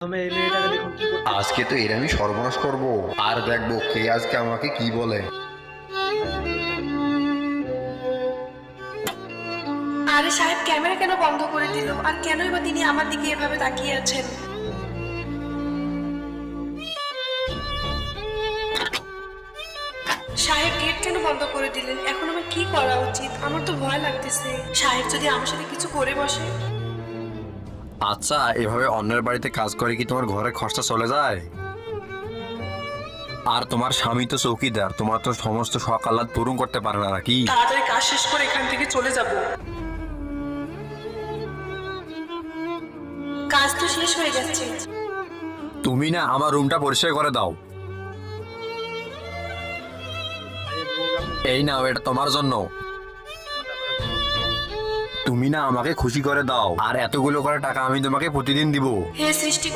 তুমি এই মেয়েটাকে দেখুন কি করতে। আজকে তো এর আমি সর্বনাশ করব, আর দেখবো কে আজকে আমাকে কি বলে। আরে সাহেব, ক্যামেরা কেন বন্ধ করে দিল? আর কেনই বা তিনি আমার দিকে এভাবে তাকিয়ে আছেন? সাহেব, গেট কেন বন্ধ করে দিলেন? এখন আমার কি করা উচিত? আমার তো ভয় লাগতেছে। সাহেব যদি আমার সাথে কিছু করে বসে? আচ্ছা, এভাবে অন্যের বাড়িতে কাজ করে কি তোমার ঘরে খরচা চলে যায়? আর তোমার স্বামী তো চৌকিদার, তোমার তো সমস্ত শখ আহ্লাদ পূরণ করতে পারে না নাকি? তাড়াতাড়ি কাজ শেষ করে এখান থেকে চলে যাব। কাজ তো শেষ হয়ে যাচ্ছে। তুমি না আমার রুমটা পরিষ্কার করে দাও। এই নাও, এটা তোমার জন্য। তুমি না আমাকে খুশি করে দাও, আর এতগুলো করে টাকা আমি তোমাকে প্রতিদিন দিব। হে সৃষ্টি